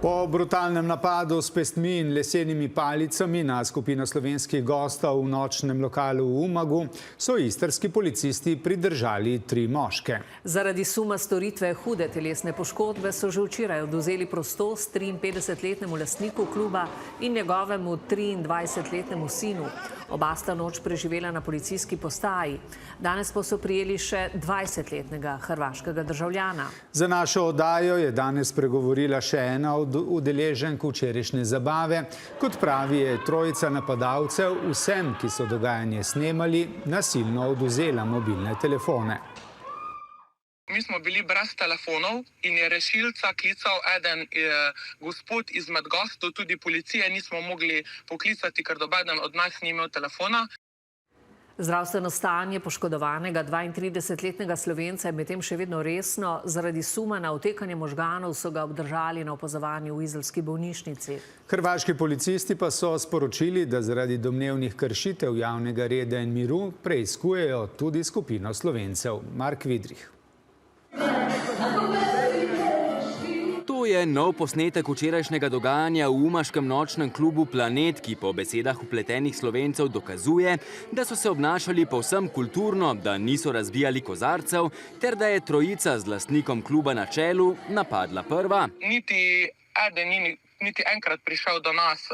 Po brutalnem napadu s pestmi in lesenimi palicami na skupino slovenskih gostov v nočnem lokalu v Umagu so istrski policisti pridržali 3 moške. Zaradi suma storitve hude telesne poškodbe so že včeraj odvzeli prostost 53-letnemu lastniku kluba in njegovemu 23-letnemu sinu. Oba sta noč preživela na policijski postaji. Danes pa so prijeli še 20-letnega hrvaškega državljana. Za našo oddajo je danes pregovorila še ena od udeleženk včerajšnje zabave. Kot pravi, je trojica napadalcev vsem, ki so dogajanje snemali, nasilno odvzela mobilne telefone. Mi smo bili brez telefonov in je rešilca klical eden gospod izmed gostov, tudi policije nismo mogli poklicati, ker nobeden od nas ni imel telefona. Zdravstveno stanje poškodovanega 32-letnega Slovenca je medtem še vedno resno. Zaradi suma na odtekanje možganov so ga obdržali na opazovanju v izolski bolnišnici. Hrvaški policisti pa so sporočili, da zaradi domnevnih kršitev javnega reda in miru preiskujejo tudi skupino Slovencev. Mark Vidrih. To je nov posnetek včerajšnjega dogajanja v umaškem nočnem klubu Planet, ki po besedah vpletenih Slovencev dokazuje, da so se obnašali povsem kulturno, da niso razbijali kozarcev, ter da je trojica z lastnikom kluba na čelu napadla prva. Niti eden ni niti enkrat prišel do nas,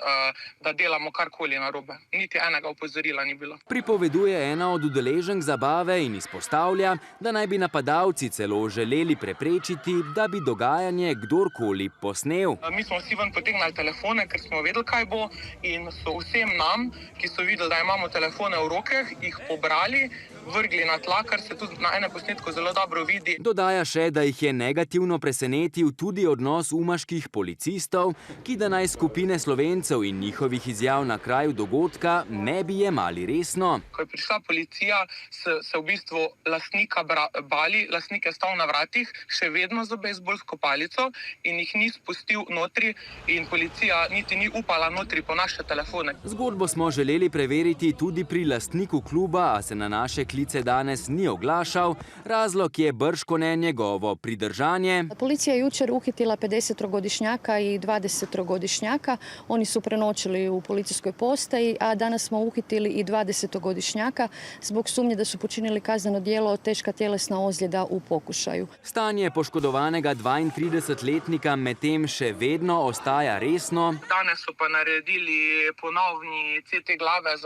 da delamo karkoli narobe. Niti enega opozorila ni bilo. Pripoveduje ena od udeleženk zabave in izpostavlja, da naj bi napadalci celo želeli preprečiti, da bi dogajanje kdorkoli posnel. Mi smo vsi ven potegnali telefone, ker smo vedeli, kaj bo, in so vsem nam, ki so videli, da imamo telefone v rokah, jih pobrali, vrgli na tla, kar se tudi na enem posnetku zelo dobro vidi. Dodaja še, da jih je negativno presenetil tudi odnos umaških policistov, ki da naj skupine Slovencev in njihovih izjav na kraju dogodka ne bi jemali resno. Ko je prišla policija, se v bistvu lastnika bali, lastnik je stal na vratih, še vedno z bejzbolsko palico in jih ni spustil notri in policija niti ni upala notri po naše telefone. Zgodbo smo želeli preveriti tudi pri lastniku kluba, a se na naše klice danes ni oglašal. Razlog je bržkone njegovo pridržanje. Policija je jučer uhitila 50-godišnjaka i 20-godišnjaka. Oni su prenoćili u policijskoj postaji, a danas smo uhitili i 20-godišnjaka zbog sumnje da su počinili kazneno djelo teška tjelesna ozljeda u pokušaju. Stanje poškodovanega 32-letnika medtem še vedno ostaja resno. Danes so pa naredili ponovni CT glave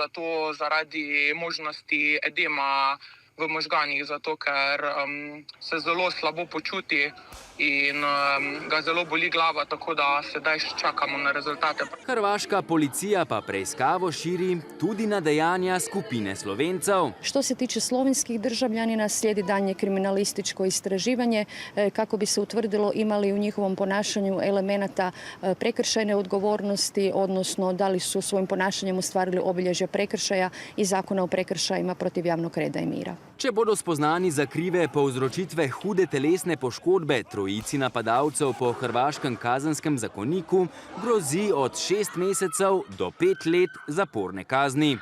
zaradi možnosti edema v možganih, zato ker se zelo slabo počuti in ga zelo boli glava, tako da sedaj čakamo na rezultate. Hrvaška policija pa preiskavo širi tudi na dejanja skupine Slovencev. Što se tiče slovenskih državljanina, slijedi daljnje kriminalističko istraživanje kako bi se utvrdilo imali u njihovom ponašanju elemenata prekršajne odgovornosti, odnosno da li su svojim ponašanjem ostvarili obilježja prekršaja i Zakona o prekršajima protiv javnog reda i mira. Če bodo spoznani za krive povzročitve hude telesne poškodbe, trojici napadalcev po hrvaškem kazenskem zakoniku grozi od 6 mesecev do 5 let zaporne kazni.